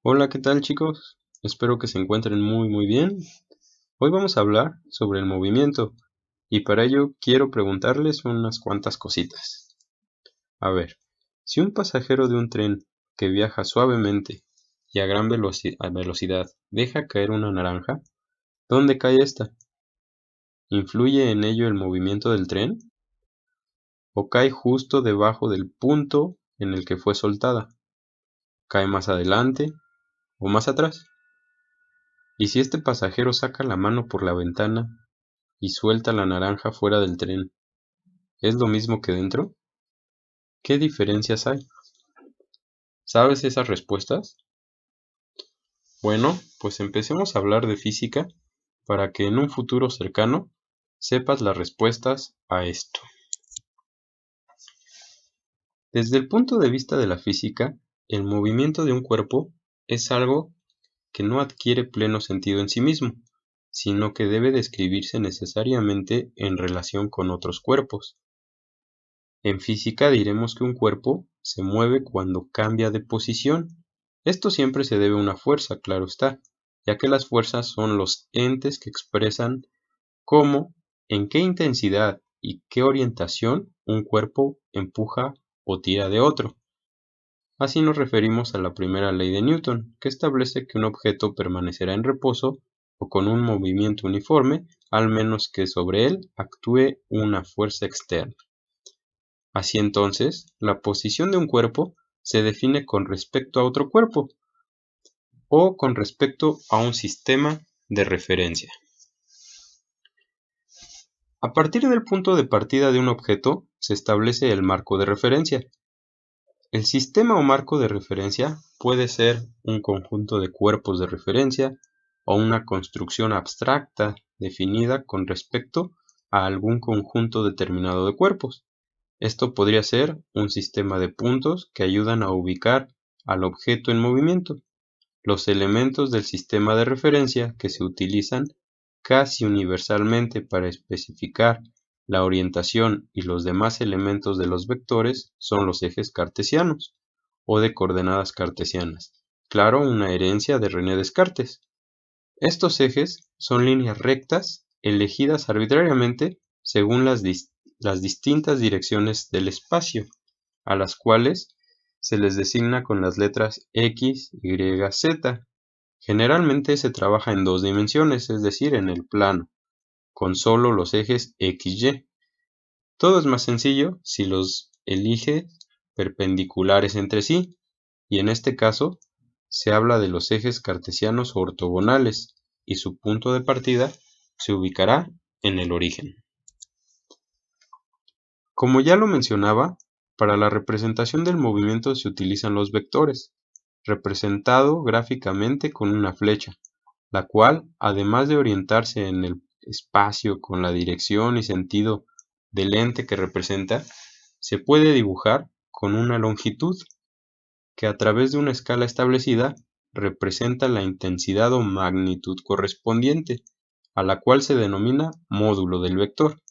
Hola, ¿qué tal chicos? Espero que se encuentren muy bien. Hoy vamos a hablar sobre el movimiento y para ello quiero preguntarles unas cuantas cositas. A ver, si un pasajero de un tren que viaja suavemente y a gran velocidad deja caer una naranja, ¿dónde cae esta? ¿Influye en ello el movimiento del tren? ¿O cae justo debajo del punto en el que fue soltada? ¿Cae más adelante o más atrás? ¿Y si este pasajero saca la mano por la ventana y suelta la naranja fuera del tren, es lo mismo que dentro? ¿Qué diferencias hay? ¿Sabes esas respuestas? Bueno, pues empecemos a hablar de física para que en un futuro cercano sepas las respuestas a esto. Desde el punto de vista de la física, el movimiento de un cuerpo es algo que no adquiere pleno sentido en sí mismo, sino que debe describirse necesariamente en relación con otros cuerpos. En física diremos que un cuerpo se mueve cuando cambia de posición. Esto siempre se debe a una fuerza, claro está, ya que las fuerzas son los entes que expresan cómo, en qué intensidad y qué orientación un cuerpo empuja o tira de otro. Así nos referimos a la primera ley de Newton, que establece que un objeto permanecerá en reposo o con un movimiento uniforme, al menos que sobre él actúe una fuerza externa. Así entonces, la posición de un cuerpo se define con respecto a otro cuerpo o con respecto a un sistema de referencia. A partir del punto de partida de un objeto se establece el marco de referencia. El sistema o marco de referencia puede ser un conjunto de cuerpos de referencia o una construcción abstracta definida con respecto a algún conjunto determinado de cuerpos. Esto podría ser un sistema de puntos que ayudan a ubicar al objeto en movimiento. Los elementos del sistema de referencia que se utilizan casi universalmente para especificar la orientación y los demás elementos de los vectores son los ejes cartesianos o de coordenadas cartesianas. Claro, una herencia de René Descartes. Estos ejes son líneas rectas elegidas arbitrariamente según las distintas direcciones del espacio, a las cuales se les designa con las letras X, Y, Z. Generalmente se trabaja en dos dimensiones, es decir, en el plano, con solo los ejes X, Y. Todo es más sencillo si los elige perpendiculares entre sí, y en este caso se habla de los ejes cartesianos ortogonales, y su punto de partida se ubicará en el origen. Como ya lo mencionaba, para la representación del movimiento se utilizan los vectores, representado gráficamente con una flecha, la cual, además de orientarse en el espacio con la dirección y sentido del ente que representa, se puede dibujar con una longitud, que a través de una escala establecida representa la intensidad o magnitud correspondiente, a la cual se denomina módulo del vector.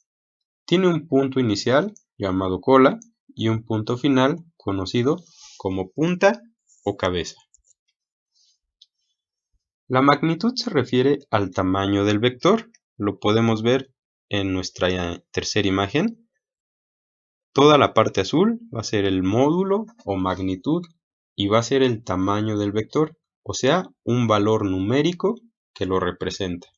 Tiene un punto inicial, llamado cola, y un punto final, conocido como punta o cabeza. La magnitud se refiere al tamaño del vector. Lo podemos ver en nuestra tercera imagen. Toda la parte azul va a ser el módulo o magnitud y va a ser el tamaño del vector, o sea, un valor numérico que lo representa.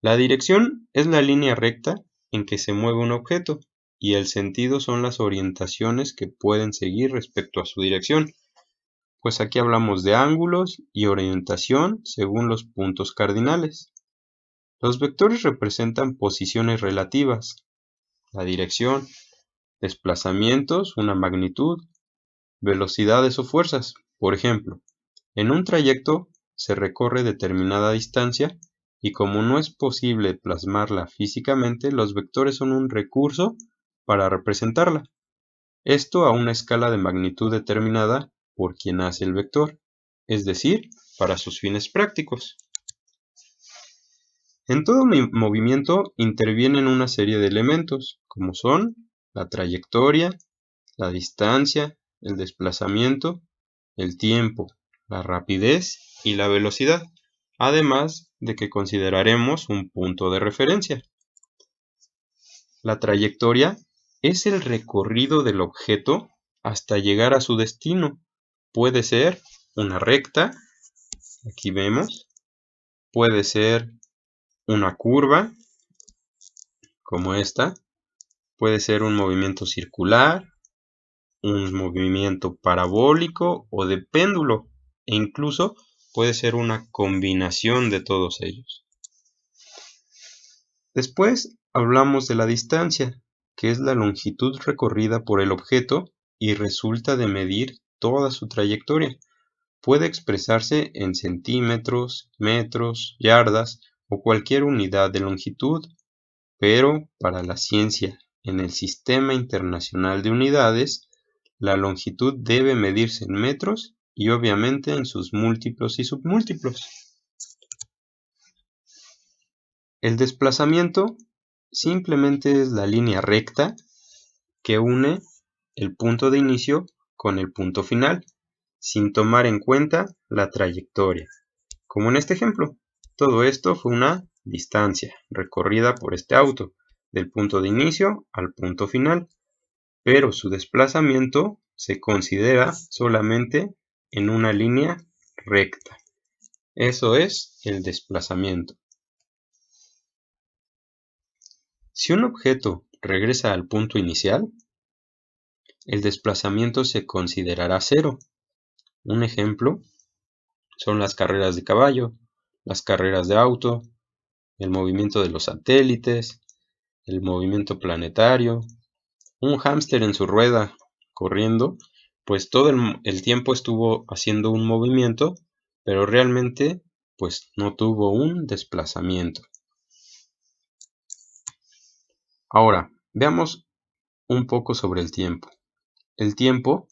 La dirección es la línea recta en que se mueve un objeto y el sentido son las orientaciones que pueden seguir respecto a su dirección, pues aquí hablamos de ángulos y orientación según los puntos cardinales. Los vectores representan posiciones relativas, la dirección, desplazamientos, una magnitud, velocidades o fuerzas. Por ejemplo, en un trayecto se recorre determinada distancia y como no es posible plasmarla físicamente, los vectores son un recurso para representarla. Esto a una escala de magnitud determinada por quien hace el vector, es decir, para sus fines prácticos. En todo movimiento intervienen una serie de elementos, como son la trayectoria, la distancia, el desplazamiento, el tiempo, la rapidez y la velocidad, además de que consideraremos un punto de referencia. La trayectoria es el recorrido del objeto hasta llegar a su destino. Puede ser una recta, aquí vemos, puede ser una curva, como esta, puede ser un movimiento circular, un movimiento parabólico o de péndulo, e incluso puede ser una combinación de todos ellos. Después hablamos de la distancia, que es la longitud recorrida por el objeto y resulta de medir toda su trayectoria. Puede expresarse en centímetros, metros, yardas o cualquier unidad de longitud, pero para la ciencia en el Sistema Internacional de Unidades, la longitud debe medirse en metros y obviamente en sus múltiplos y submúltiplos. El desplazamiento simplemente es la línea recta que une el punto de inicio con el punto final, sin tomar en cuenta la trayectoria. Como en este ejemplo, todo esto fue una distancia recorrida por este auto, del punto de inicio al punto final, pero su desplazamiento se considera solamente en una línea recta. Eso es el desplazamiento. Si un objeto regresa al punto inicial, el desplazamiento se considerará cero. Un ejemplo son las carreras de caballo, las carreras de auto, el movimiento de los satélites, el movimiento planetario, un hámster en su rueda corriendo, pues todo el tiempo estuvo haciendo un movimiento, pero realmente pues no tuvo un desplazamiento. Ahora, veamos un poco sobre el tiempo. El tiempo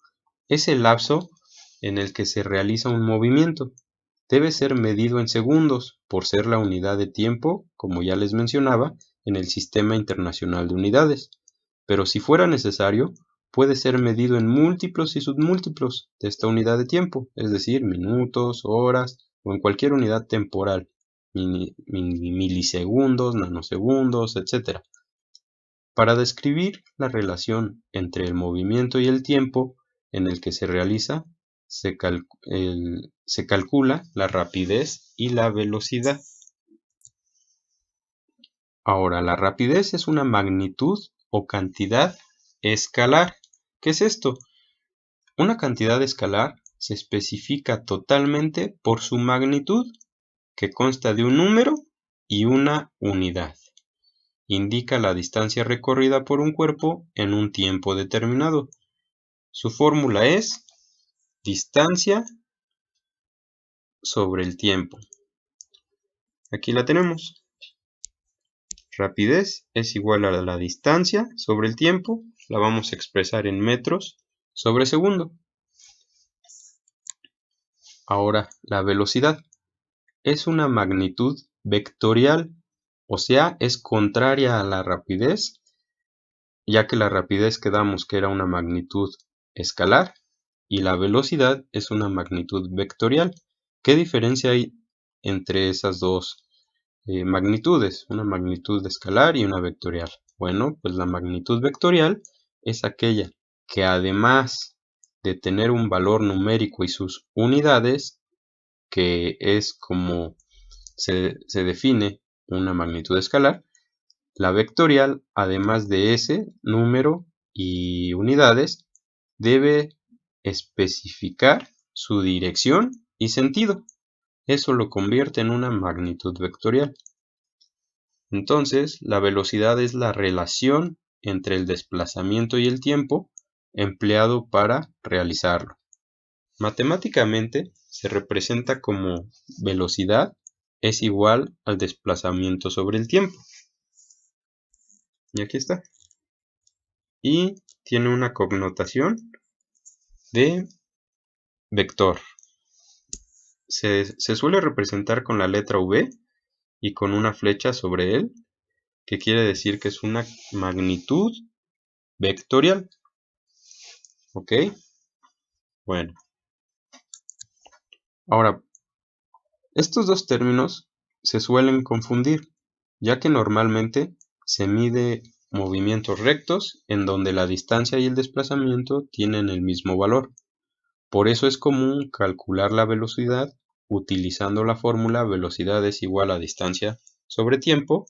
es el lapso en el que se realiza un movimiento. Debe ser medido en segundos, por ser la unidad de tiempo, como ya les mencionaba, en el Sistema Internacional de Unidades. Pero si fuera necesario, puede ser medido en múltiplos y submúltiplos de esta unidad de tiempo, es decir, minutos, horas o en cualquier unidad temporal, milisegundos, nanosegundos, etc. Para describir la relación entre el movimiento y el tiempo en el que se realiza, se calcula la rapidez y la velocidad. Ahora, la rapidez es una magnitud o cantidad escalar. ¿Qué es esto? Una cantidad escalar se especifica totalmente por su magnitud, que consta de un número y una unidad. Indica la distancia recorrida por un cuerpo en un tiempo determinado. Su fórmula es distancia sobre el tiempo. Aquí la tenemos. Rapidez es igual a la distancia sobre el tiempo. La vamos a expresar en metros sobre segundo. Ahora, la velocidad es una magnitud vectorial, o sea, es contraria a la rapidez, ya que la rapidez quedamos que era una magnitud escalar y la velocidad es una magnitud vectorial. ¿Qué diferencia hay entre esas dos magnitudes? Una magnitud escalar y una vectorial. Bueno, pues la magnitud vectorial es aquella que además de tener un valor numérico y sus unidades, que es como se define una magnitud escalar, la vectorial, además de ese número y unidades, debe especificar su dirección y sentido. Eso lo convierte en una magnitud vectorial. Entonces, la velocidad es la relación entre el desplazamiento y el tiempo empleado para realizarlo. Matemáticamente se representa como velocidad es igual al desplazamiento sobre el tiempo. Y aquí está. Y tiene una connotación de vector. Se suele representar con la letra V y con una flecha sobre él, que quiere decir que es una magnitud vectorial. ¿Ok? Bueno. Ahora, estos dos términos se suelen confundir, ya que normalmente se mide movimientos rectos en donde la distancia y el desplazamiento tienen el mismo valor. Por eso es común calcular la velocidad utilizando la fórmula velocidad es igual a distancia sobre tiempo,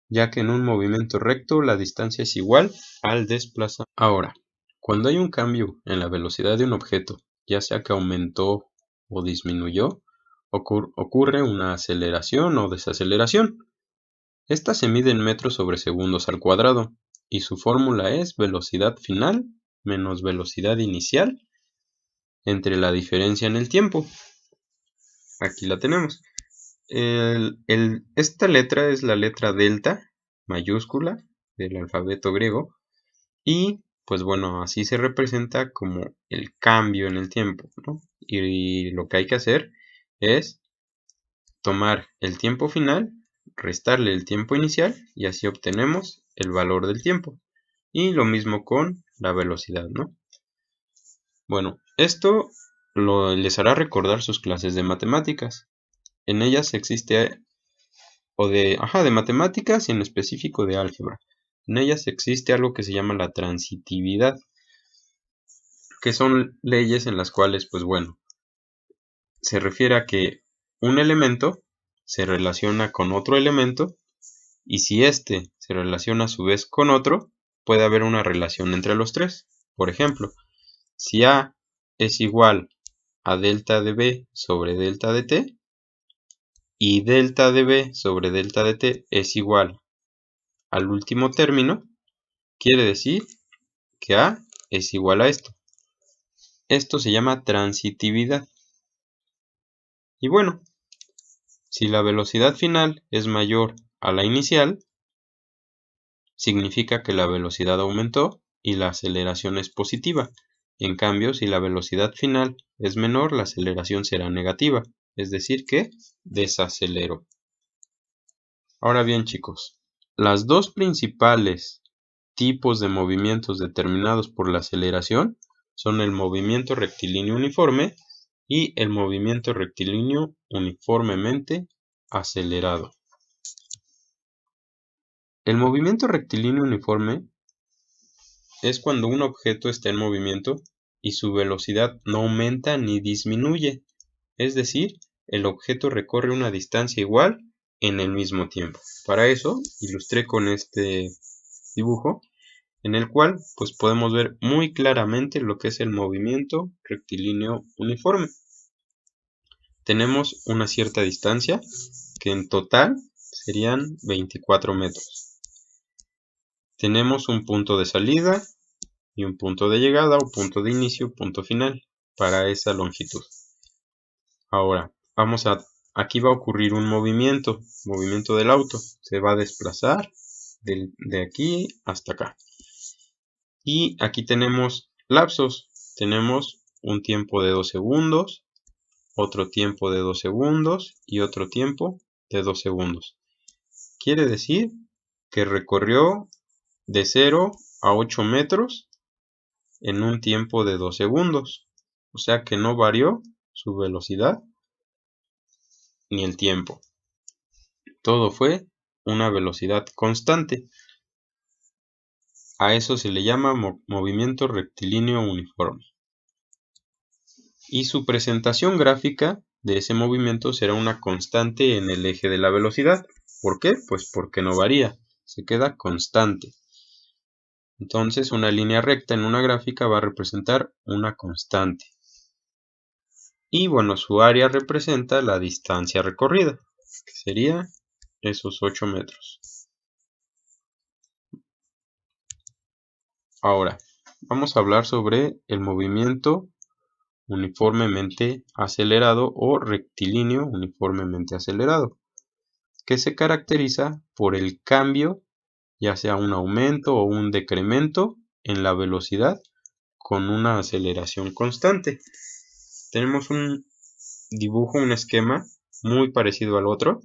ya que en un movimiento recto la distancia es igual al desplazamiento. Ahora, cuando hay un cambio en la velocidad de un objeto, ya sea que aumentó o disminuyó, ocurre una aceleración o desaceleración. Esta se mide en metros sobre segundos al cuadrado y su fórmula es velocidad final menos velocidad inicial entre la diferencia en el tiempo. Aquí la tenemos. Esta letra es la letra delta mayúscula del alfabeto griego y pues bueno, así se representa como el cambio en el tiempo, ¿no? Y lo que hay que hacer es tomar el tiempo final, restarle el tiempo inicial y así obtenemos el valor del tiempo. Y lo mismo con la velocidad, ¿no? Bueno, esto les hará recordar sus clases de matemáticas. En ellas existe, de matemáticas y en específico de álgebra. En ellas existe algo que se llama la transitividad, que son leyes en las cuales, pues bueno, se refiere a que un elemento se relaciona con otro elemento y si éste se relaciona a su vez con otro, puede haber una relación entre los tres. Por ejemplo, si A es igual a delta de B sobre delta de T y delta de B sobre delta de T es igual al último término, quiere decir que A es igual a esto. Esto se llama transitividad. Y bueno, si la velocidad final es mayor a la inicial, significa que la velocidad aumentó y la aceleración es positiva. En cambio, si la velocidad final es menor, la aceleración será negativa, es decir que desaceleró. Ahora bien, chicos, las dos principales tipos de movimientos determinados por la aceleración son el movimiento rectilíneo uniforme y el movimiento rectilíneo uniformemente acelerado. El movimiento rectilíneo uniforme es cuando un objeto está en movimiento y su velocidad no aumenta ni disminuye, es decir, el objeto recorre una distancia igual en el mismo tiempo. Para eso ilustré con este dibujo en el cual pues podemos ver muy claramente lo que es el movimiento rectilíneo uniforme. Tenemos una cierta distancia que en total serían 24 metros. Tenemos un punto de salida y un punto de llegada o punto de inicio, punto final para esa longitud. Ahora, aquí va a ocurrir un movimiento del auto. Se va a desplazar de aquí hasta acá. Y aquí tenemos lapsos. Tenemos un tiempo de 2 segundos, otro tiempo de 2 segundos y otro tiempo de 2 segundos. Quiere decir que recorrió de 0 a 8 metros en un tiempo de 2 segundos. O sea que no varió su velocidad ni el tiempo. Todo fue una velocidad constante. A eso se le llama movimiento rectilíneo uniforme. Y su presentación gráfica de ese movimiento será una constante en el eje de la velocidad. ¿Por qué? Pues porque no varía, se queda constante. Entonces una línea recta en una gráfica va a representar una constante. Y bueno, su área representa la distancia recorrida, que sería esos 8 metros. Ahora, vamos a hablar sobre el movimiento uniformemente acelerado o rectilíneo uniformemente acelerado, que se caracteriza por el cambio, ya sea un aumento o un decremento en la velocidad con una aceleración constante. Tenemos un dibujo, un esquema muy parecido al otro,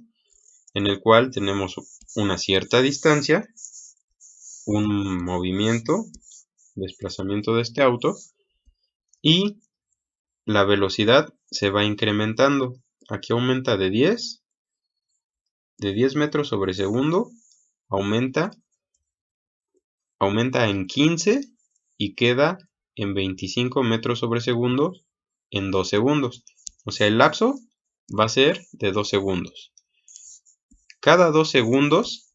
en el cual tenemos una cierta distancia, un movimiento, desplazamiento de este auto y la velocidad se va incrementando. Aquí aumenta de 10 metros sobre segundo, aumenta en 15 y queda en 25 metros sobre segundo en 2 segundos. O sea, el lapso va a ser de 2 segundos. Cada 2 segundos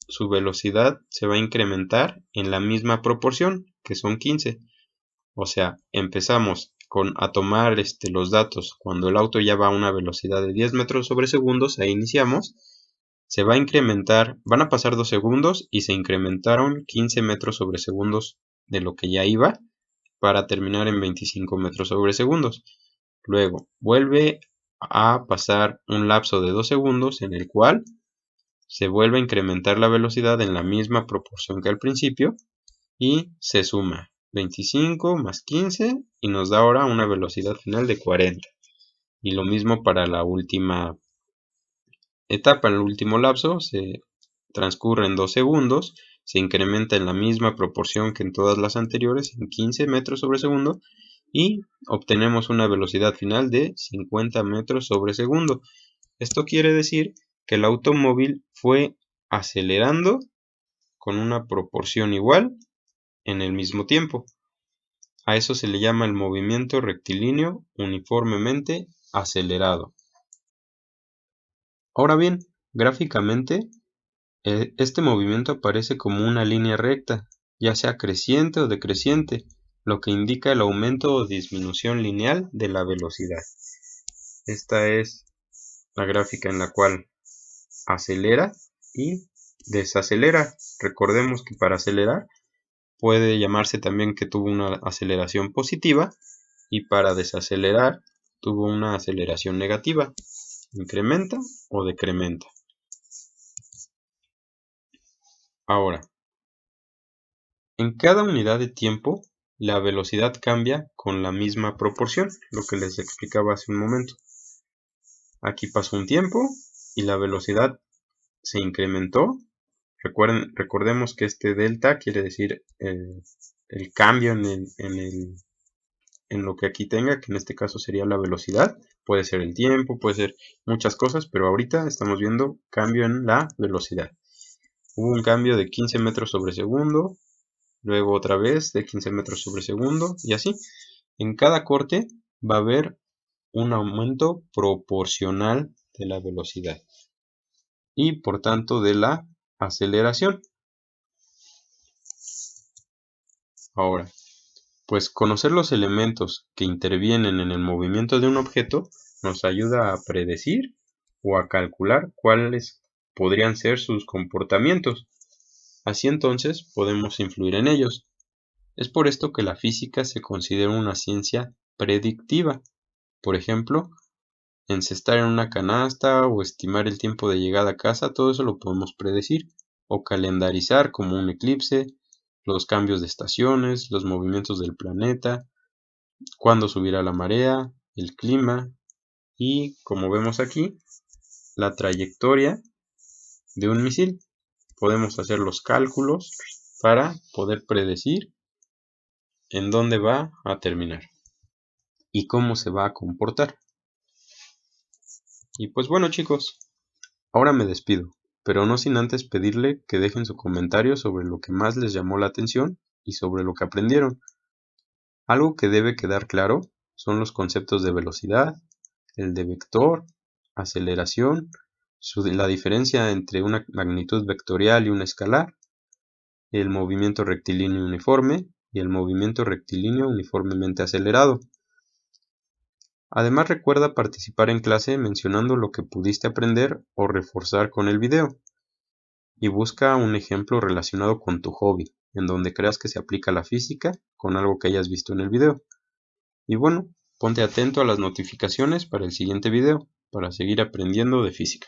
su velocidad se va a incrementar en la misma proporción, que son 15. O sea, empezamos a tomar los datos cuando el auto ya va a una velocidad de 10 metros sobre segundos, ahí iniciamos. Se va a incrementar, van a pasar 2 segundos y se incrementaron 15 metros sobre segundos de lo que ya iba para terminar en 25 metros sobre segundos. Luego vuelve a pasar un lapso de 2 segundos en el cual se vuelve a incrementar la velocidad en la misma proporción que al principio y se suma 25 más 15 y nos da ahora una velocidad final de 40. Y lo mismo para la última etapa, el último lapso, se transcurre en 2 segundos, se incrementa en la misma proporción que en todas las anteriores, en 15 metros sobre segundo, y obtenemos una velocidad final de 50 metros sobre segundo. Esto quiere decir que el automóvil fue acelerando con una proporción igual en el mismo tiempo. A eso se le llama el movimiento rectilíneo uniformemente acelerado. Ahora bien, gráficamente, este movimiento aparece como una línea recta, ya sea creciente o decreciente, lo que indica el aumento o disminución lineal de la velocidad. Esta es la gráfica en la cual acelera y desacelera. Recordemos que para acelerar puede llamarse también que tuvo una aceleración positiva y para desacelerar tuvo una aceleración negativa. Incrementa o decrementa. Ahora, en cada unidad de tiempo la velocidad cambia con la misma proporción, lo que les explicaba hace un momento. Aquí pasó un tiempo y la velocidad se incrementó. Recordemos que este delta quiere decir el cambio en lo que aquí tenga, que en este caso sería la velocidad. Puede ser el tiempo, puede ser muchas cosas, pero ahorita estamos viendo cambio en la velocidad. Hubo un cambio de 15 metros sobre segundo, luego otra vez de 15 metros sobre segundo y así. En cada corte va a haber un aumento proporcional de la velocidad y por tanto de la aceleración. Ahora, pues conocer los elementos que intervienen en el movimiento de un objeto nos ayuda a predecir o a calcular cuáles podrían ser sus comportamientos. Así entonces podemos influir en ellos. Es por esto que la física se considera una ciencia predictiva. Por ejemplo, encestar en una canasta o estimar el tiempo de llegada a casa, todo eso lo podemos predecir. O calendarizar como un eclipse, los cambios de estaciones, los movimientos del planeta, cuándo subirá la marea, el clima y, como vemos aquí, la trayectoria de un misil. Podemos hacer los cálculos para poder predecir en dónde va a terminar y cómo se va a comportar. Y pues bueno, chicos, ahora me despido, pero no sin antes pedirle que dejen su comentario sobre lo que más les llamó la atención y sobre lo que aprendieron. Algo que debe quedar claro son los conceptos de velocidad, el de vector, aceleración, la diferencia entre una magnitud vectorial y una escalar, el movimiento rectilíneo uniforme y el movimiento rectilíneo uniformemente acelerado. Además, recuerda participar en clase mencionando lo que pudiste aprender o reforzar con el video. Y busca un ejemplo relacionado con tu hobby, en donde creas que se aplica la física con algo que hayas visto en el video. Y bueno, ponte atento a las notificaciones para el siguiente video, para seguir aprendiendo de física.